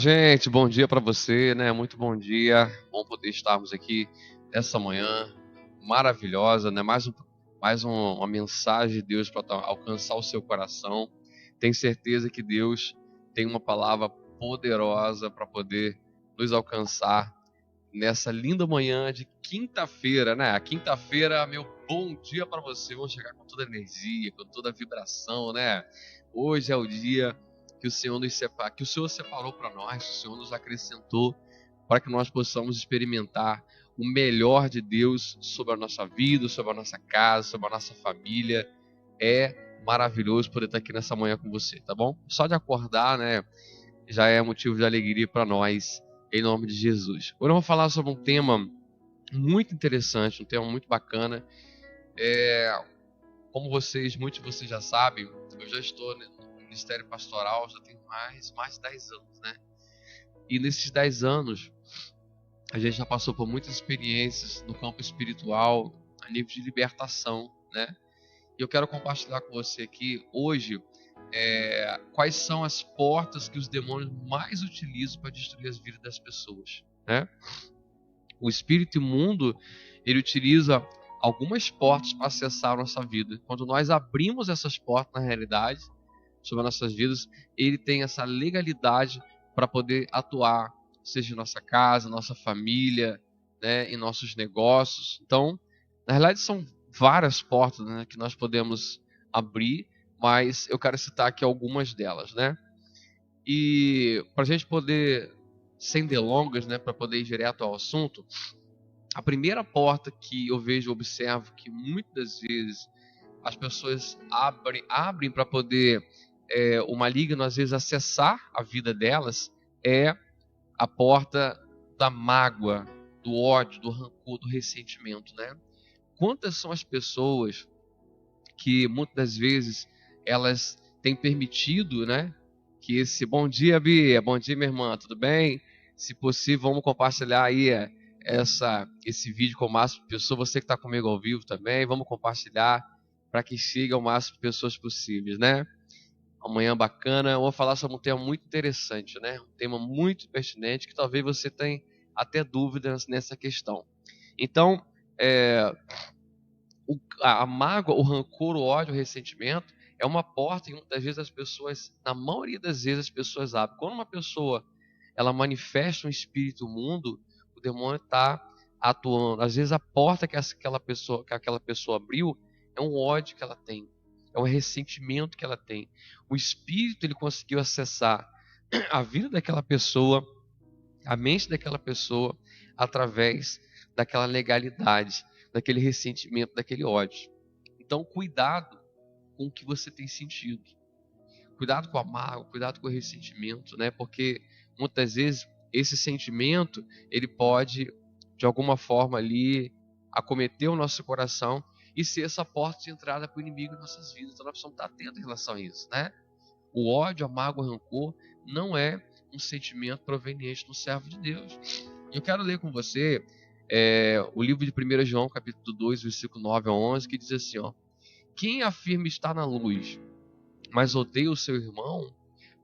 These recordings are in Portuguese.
Gente, bom dia para você, né? Muito bom dia. Bom poder estarmos aqui essa manhã maravilhosa, né? Uma mensagem de Deus para alcançar o seu coração. Tenho certeza que Deus tem uma palavra poderosa para poder nos alcançar nessa linda manhã de quinta-feira, né? A quinta-feira, meu bom dia para você. Vamos chegar com toda a energia, com toda a vibração, né? Hoje é o dia que o Senhor que o Senhor separou para nós, o Senhor nos acrescentou para que nós possamos experimentar o melhor de Deus sobre a nossa vida, sobre a nossa casa, sobre a nossa família. É maravilhoso poder estar aqui nessa manhã com você, tá bom? Só de acordar, né, já é motivo de alegria para nós, em nome de Jesus. Hoje eu vou falar sobre um tema muito interessante, um tema muito bacana. É, muitos de vocês já sabem, eu já estou no Ministério Pastoral, já tem mais de 10 anos, né? E nesses 10 anos, a gente já passou por muitas experiências no campo espiritual, a nível de libertação, né? E eu quero compartilhar com você aqui hoje quais são as portas que os demônios mais utilizam para destruir as vidas das pessoas, né? O espírito imundo, ele utiliza algumas portas para acessar a nossa vida. Quando nós abrimos essas portas na realidade sobre as nossas vidas, ele tem essa legalidade para poder atuar, seja em nossa casa, nossa família, né, em nossos negócios. Então, na realidade são várias portas, né, que nós podemos abrir, mas eu quero citar aqui algumas delas, né? E para a gente poder, sem delongas, né, para poder ir direto ao assunto, a primeira porta que eu vejo, observo que muitas vezes as pessoas abrem para poder o maligno às vezes acessar a vida delas é a porta da mágoa, do ódio, do rancor, do ressentimento, né? Quantas são as pessoas que muitas vezes elas têm permitido, né, que esse bom dia, Bia, bom dia, minha irmã, tudo bem? Se possível, vamos compartilhar aí esse vídeo com o máximo de pessoas. Você que está comigo ao vivo também, vamos compartilhar para que chegue ao máximo de pessoas possíveis, né? Amanhã bacana, eu vou falar sobre um tema muito interessante, né? Um tema muito pertinente que talvez você tenha até dúvidas nessa questão. Então, é, a mágoa, o rancor, o ódio, o ressentimento é uma porta que muitas vezes as pessoas, na maioria das vezes as pessoas abrem. Quando uma pessoa ela manifesta um espírito imundo, o demônio está atuando. Às vezes a porta que aquela pessoa abriu é um ódio que ela tem, é um ressentimento que ela tem. O espírito ele conseguiu acessar a vida daquela pessoa, a mente daquela pessoa através daquela legalidade, daquele ressentimento, daquele ódio. Então, cuidado com o que você tem sentido. Cuidado com a mágoa, cuidado com o ressentimento, né? Porque muitas vezes esse sentimento, ele pode de alguma forma ali acometer o nosso coração e ser essa porta de entrada para o inimigo em nossas vidas. Então nós precisamos estar atentos em relação a isso, né? O ódio, a mágoa, o rancor não é um sentimento proveniente do servo de Deus. Eu quero ler com você o livro de 1 João, capítulo 2, versículo 9 a 11, que diz assim, ó: quem afirma estar na luz, mas odeia o seu irmão,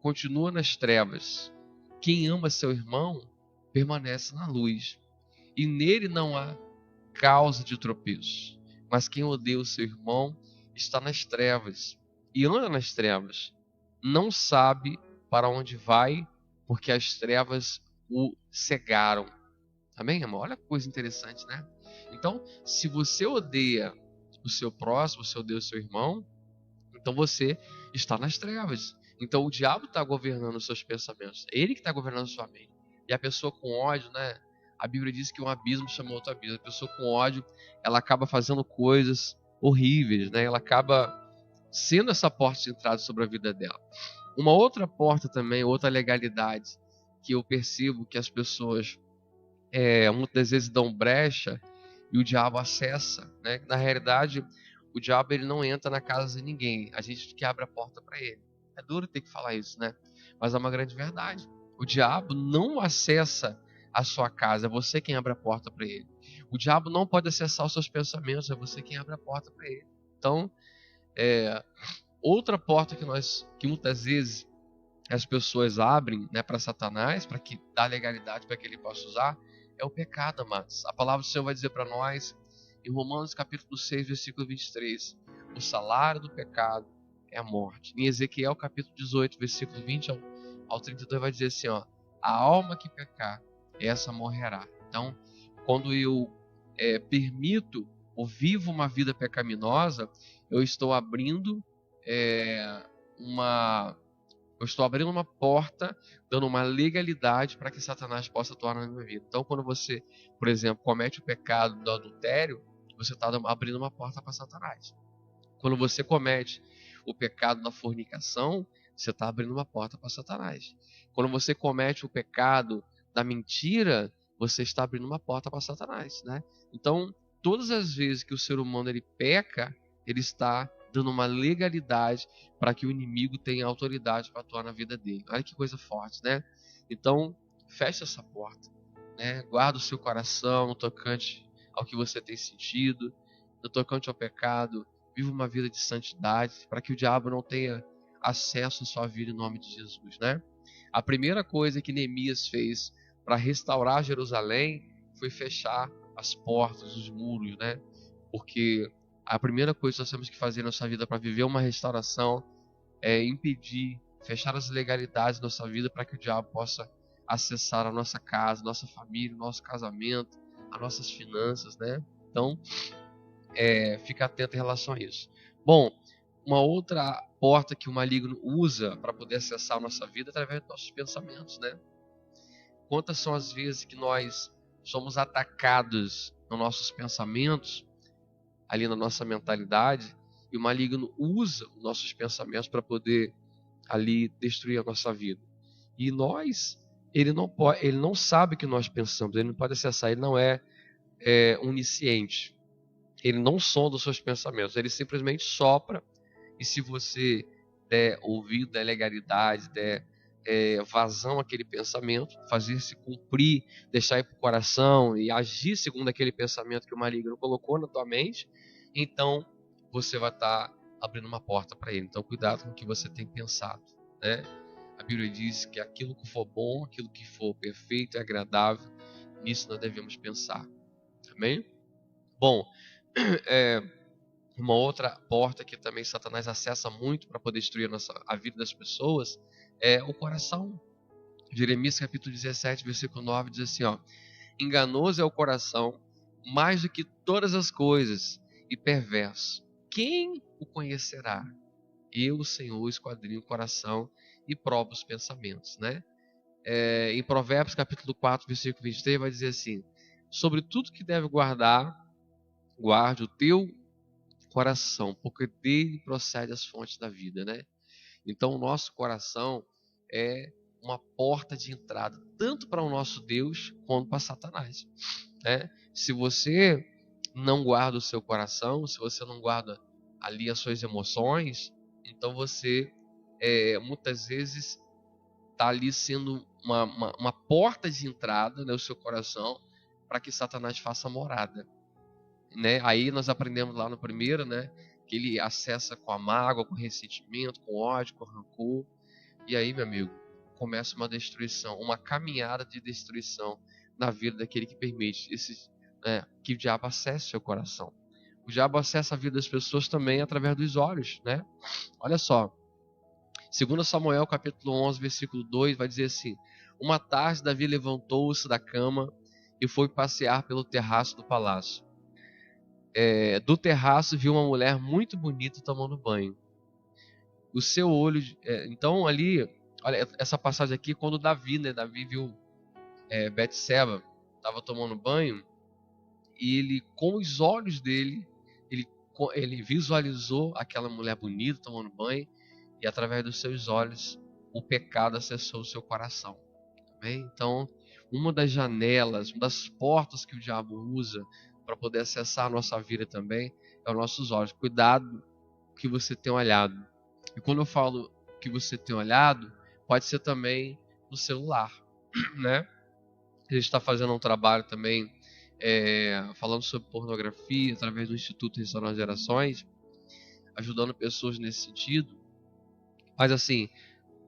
continua nas trevas. Quem ama seu irmão, permanece na luz, e nele não há causa de tropeço. Mas quem odeia o seu irmão, está nas trevas, e anda nas trevas, não sabe para onde vai, porque as trevas o cegaram. Amém, amor? Olha que coisa interessante, né? Então, se você odeia o seu próximo, você odeia o seu irmão, então você está nas trevas. Então o diabo está governando os seus pensamentos. É ele que está governando a sua mente. E a pessoa com ódio, né? A Bíblia diz que um abismo chama outro abismo. A pessoa com ódio, ela acaba fazendo coisas horríveis, né? Ela acaba sendo essa porta de entrada sobre a vida dela. Uma outra porta também, outra legalidade que eu percebo que as pessoas muitas vezes dão brecha e o diabo acessa, né? Na realidade, o diabo ele não entra na casa de ninguém, a gente que abre a porta para ele. É duro ter que falar isso, né? Mas é uma grande verdade. O diabo não acessa a sua casa, é você quem abre a porta para ele. O diabo não pode acessar os seus pensamentos, é você quem abre a porta para ele. Então, outra porta que muitas vezes as pessoas abrem, né, para Satanás, para que dá legalidade para que ele possa usar, é o pecado, amados. A palavra do Senhor vai dizer para nós, em Romanos capítulo 6, versículo 23, o salário do pecado é a morte. Em Ezequiel capítulo 18, versículo 20 ao 32, vai dizer assim, ó, a alma que pecar, essa morrerá. Então, quando eu permito ou vivo uma vida pecaminosa, eu estou abrindo uma eu estou abrindo uma porta, dando uma legalidade para que Satanás possa atuar na minha vida. Então, quando você, por exemplo, comete o pecado do adultério, você está abrindo uma porta para Satanás. Quando você comete o pecado da fornicação, você está abrindo uma porta para Satanás. Quando você comete o pecado da mentira, você está abrindo uma porta para Satanás, né? Então, todas as vezes que o ser humano ele peca, ele está dando uma legalidade para que o inimigo tenha autoridade para atuar na vida dele. Olha que coisa forte, né? Então, feche essa porta, né? Guarda o seu coração no tocante ao que você tem sentido, no tocante ao pecado. Viva uma vida de santidade, para que o diabo não tenha acesso à sua vida em nome de Jesus, né? A primeira coisa que Neemias fez para restaurar Jerusalém foi fechar as portas, os muros, né? Porque a primeira coisa que nós temos que fazer na nossa vida para viver uma restauração é impedir, fechar as legalidades da nossa vida para que o diabo possa acessar a nossa casa, nossa família, nosso casamento, as nossas finanças, né? Então, fica atento em relação a isso. Bom, uma outra porta que o maligno usa para poder acessar a nossa vida é através dos nossos pensamentos, né? Quantas são as vezes que nós somos atacados nos nossos pensamentos, ali na nossa mentalidade, e o maligno usa os nossos pensamentos para poder ali destruir a nossa vida. E nós, ele não sabe o que nós pensamos, ele não pode acessar, ele não é onisciente. Ele não sonda os seus pensamentos, ele simplesmente sopra. E se você der ouvido, der legalidade, der vazão àquele pensamento, fazer se cumprir, deixar ir para o coração e agir segundo aquele pensamento que o maligno colocou na tua mente, então você vai estar abrindo uma porta para ele. Então cuidado com o que você tem pensado, né? A Bíblia diz que aquilo que for bom, aquilo que for perfeito e agradável, nisso nós devemos pensar. Amém? Bom, é, uma outra porta que também Satanás acessa muito para poder destruir a vida das pessoas é o coração. Jeremias capítulo 17, versículo 9 diz assim, ó: enganoso é o coração mais do que todas as coisas e perverso. Quem o conhecerá? Eu, o Senhor, esquadrinho o coração e provo os pensamentos, né? Em Provérbios capítulo 4, versículo 23 vai dizer assim: sobre tudo que deve guardar, guarde o teu coração, porque dele procede as fontes da vida, né? Então o nosso coração é uma porta de entrada tanto para o nosso Deus quanto para Satanás, né? Se você não guarda o seu coração, se você não guarda ali as suas emoções, então você muitas vezes está ali sendo uma porta de entrada, né, o seu coração, para que Satanás faça morada, né? Aí nós aprendemos lá no primeiro, né, que ele acessa com a mágoa, com ressentimento, com ódio, com rancor. E aí, meu amigo, começa uma destruição, uma caminhada de destruição na vida daquele que permite que o diabo acesse seu coração. O diabo acessa a vida das pessoas também através dos olhos, né? Olha só, 2 Samuel capítulo 11, versículo 2 vai dizer assim: uma tarde Davi levantou-se da cama e foi passear pelo terraço do palácio. Do terraço viu uma mulher muito bonita tomando banho. O seu olho, então ali, olha essa passagem aqui, quando Davi viu Betseba estava tomando banho e ele com os olhos dele, ele, ele visualizou aquela mulher bonita tomando banho e através dos seus olhos o pecado acessou o seu coração. Amém? Então, uma das janelas, uma das portas que o diabo usa para poder acessar a nossa vida também é os nossos olhos. Cuidado com o que você tem olhado. E quando eu falo que você tem olhado, pode ser também no celular, né? A gente está fazendo um trabalho também falando sobre pornografia através do Instituto Restaurar Gerações, ajudando pessoas nesse sentido. Mas assim,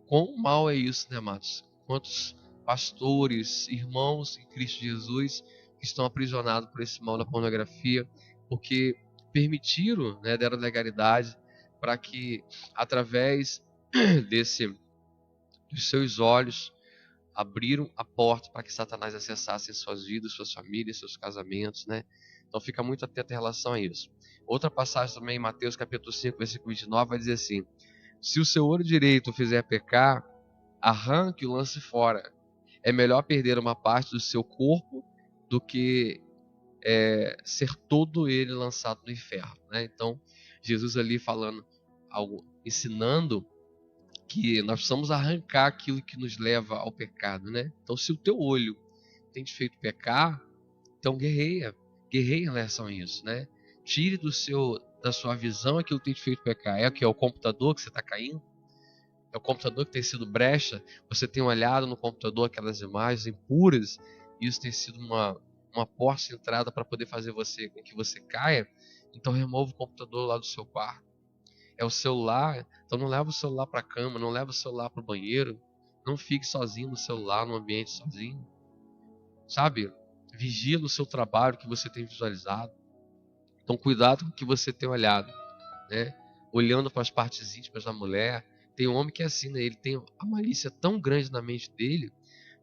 quão mal é isso, né, amados? Quantos pastores, irmãos em Cristo Jesus que estão aprisionados por esse mal da pornografia, porque permitiram, né, deram legalidade para que através dos seus olhos abriram a porta para que Satanás acessasse suas vidas, suas famílias, seus casamentos, né? Então fica muito atento em relação a isso. Outra passagem também em Mateus capítulo 5, versículo 29 vai dizer assim: se o seu olho direito o fizer pecar, arranque e o lance fora. É melhor perder uma parte do seu corpo do que ser todo ele lançado no inferno, né? Então Jesus ali falando algo, ensinando que nós precisamos arrancar aquilo que nos leva ao pecado, né? Então, se o teu olho tem te feito pecar, então guerreia em relação a isso, né? Tire da sua visão aquilo que tem te feito pecar. É o que é o computador que você está caindo? É o computador que tem sido brecha? Você tem olhado no computador aquelas imagens impuras e isso tem sido uma porta de entrada para poder fazer com que você caia? Então remova o computador lá do seu quarto. É o celular, então não leva o celular para a cama, não leva o celular para o banheiro, não fique sozinho no celular, no ambiente sozinho, sabe? Vigia no seu trabalho que você tem visualizado. Então cuidado com o que você tem olhado, né? Olhando para as partes íntimas da mulher. Tem um homem que é assim, né? Ele tem a malícia tão grande na mente dele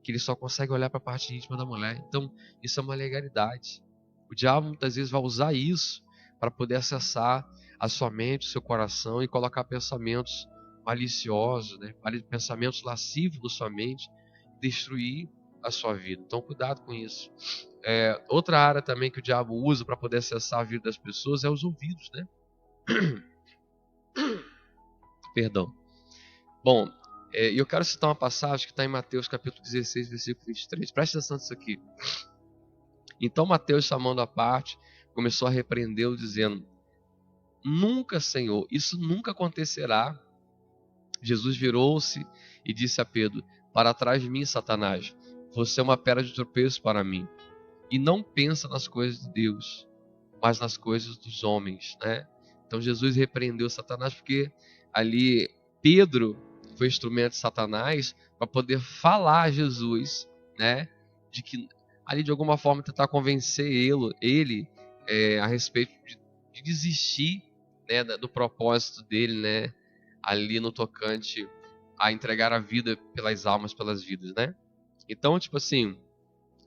que ele só consegue olhar para a parte íntima da mulher. Então isso é uma legalidade. O diabo muitas vezes vai usar isso para poder acessar a sua mente, o seu coração e colocar pensamentos maliciosos, né? Pensamentos lascivos na sua mente, destruir a sua vida. Então cuidado com isso. Outra área também que o diabo usa para poder acessar a vida das pessoas é os ouvidos, né? Perdão. Bom, eu quero citar uma passagem que está em Mateus capítulo 16, versículo 23. Preste atenção nisso aqui. Então Mateus, chamando à parte, começou a repreendê-lo, dizendo: nunca, Senhor, isso nunca acontecerá. Jesus virou-se e disse a Pedro: para trás de mim, Satanás, você é uma pedra de tropeço para mim. E não pensa nas coisas de Deus, mas nas coisas dos homens, né? Então Jesus repreendeu Satanás porque ali Pedro foi instrumento de Satanás para poder falar a Jesus, né? De que ali de alguma forma tentar convencer ele a respeito de desistir, né, do propósito dele, né? Ali no tocante a entregar a vida pelas almas, pelas vidas, né? Então, tipo assim,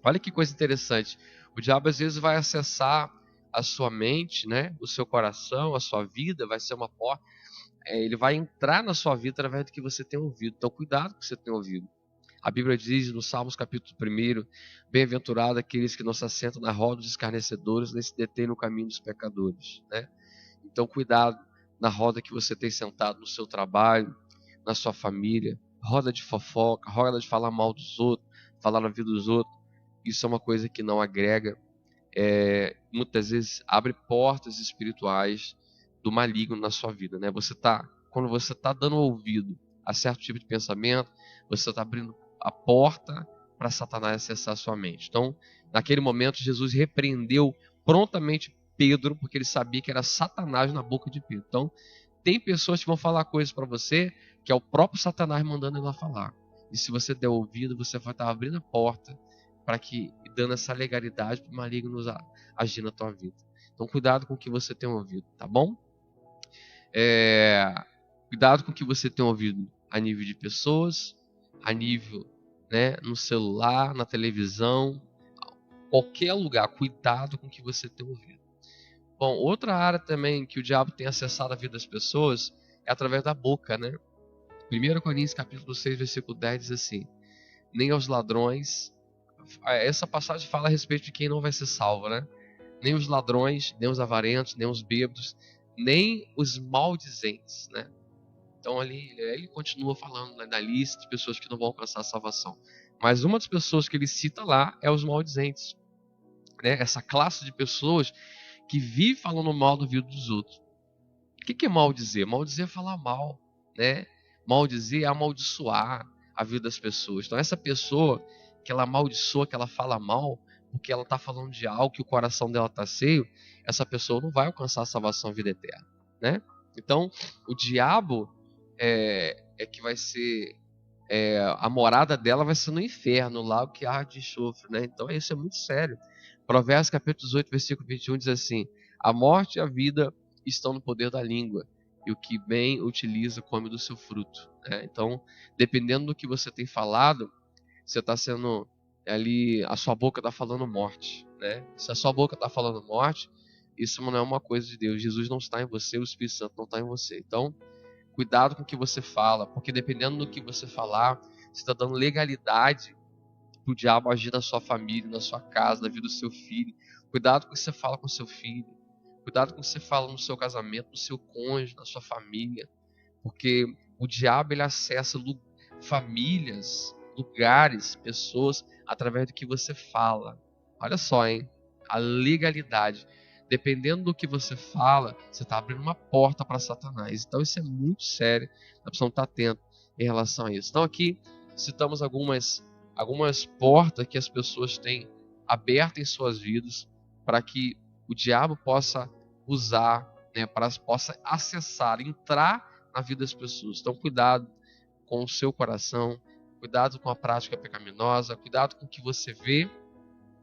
olha que coisa interessante. O diabo às vezes vai acessar a sua mente, né? O seu coração, a sua vida, vai ser uma porta. Ele vai entrar na sua vida através do que você tem ouvido. Então, cuidado com o que você tem ouvido. A Bíblia diz no Salmos capítulo 1: bem-aventurado aqueles que não se assentam na roda dos escarnecedores, nem se detêm no caminho dos pecadores, né? Então, cuidado na roda que você tem sentado no seu trabalho, na sua família, roda de fofoca, roda de falar mal dos outros, falar na vida dos outros. Isso é uma coisa que não agrega, muitas vezes abre portas espirituais do maligno na sua vida, né? Quando você está dando ouvido a certo tipo de pensamento, você está abrindo a porta para Satanás acessar a sua mente. Então, naquele momento, Jesus repreendeu prontamente Pedro, porque ele sabia que era Satanás na boca de Pedro. Então, tem pessoas que vão falar coisas para você que é o próprio Satanás mandando ela falar. E se você der ouvido, você vai estar abrindo a porta para que, dando essa legalidade para o maligno agir na tua vida. Então, cuidado com o que você tem ouvido, tá bom? Cuidado com o que você tem ouvido a nível de pessoas, a nível, né, no celular, na televisão, qualquer lugar. Cuidado com o que você tem ouvido. Bom, outra área também que o diabo tem acessado a vida das pessoas é através da boca, né? 1 Coríntios capítulo 6, versículo 10 diz assim: nem aos ladrões. Essa passagem fala a respeito de quem não vai ser salvo, né? Nem os ladrões, nem os avarentos, nem os bêbados, nem os maldizentes, né? Então ali ele continua falando, né, da lista de pessoas que não vão alcançar a salvação. Mas uma das pessoas que ele cita lá é os maldizentes, né? Essa classe de pessoas que vive falando mal do vida dos outros. O que é maldizer? Maldizer é falar mal, né? Maldizer é amaldiçoar a vida das pessoas. Então essa pessoa que ela amaldiçoa, que ela fala mal, porque ela está falando de algo que o coração dela está cheio, essa pessoa não vai alcançar a salvação, a vida eterna, né? Então o diabo é que vai ser a morada dela vai ser no inferno, lá o que arde de enxofre, né? Então isso é muito sério. Provérbios capítulo 18, versículo 21 diz assim: a morte e a vida estão no poder da língua, e o que bem utiliza come do seu fruto, né? Então, dependendo do que você tem falado, você está sendo ali, a sua boca está falando morte, né? Se a sua boca está falando morte, isso não é uma coisa de Deus. Jesus não está em você, o Espírito Santo não está em você. Então, cuidado com o que você fala, porque dependendo do que você falar, você está dando legalidade para o diabo agir na sua família, na sua casa, na vida do seu filho. Cuidado com o que você fala com o seu filho. Cuidado com o que você fala no seu casamento, no seu cônjuge, na sua família. Porque o diabo ele acessa famílias, lugares, pessoas através do que você fala. Olha só, hein? A legalidade. Dependendo do que você fala, você está abrindo uma porta para Satanás. Então isso é muito sério. Nós precisamos estar atentos em relação a isso. Então aqui citamos algumas portas que as pessoas têm abertas em suas vidas para que o diabo possa usar, né, possa acessar, entrar na vida das pessoas. Então, cuidado com o seu coração, cuidado com a prática pecaminosa, cuidado com o que você vê,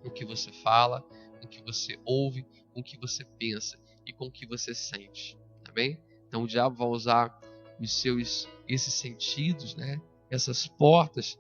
com o que você fala, com o que você ouve, com o que você pensa e com o que você sente, tá bem? Então, o diabo vai usar esses sentidos, né, essas portas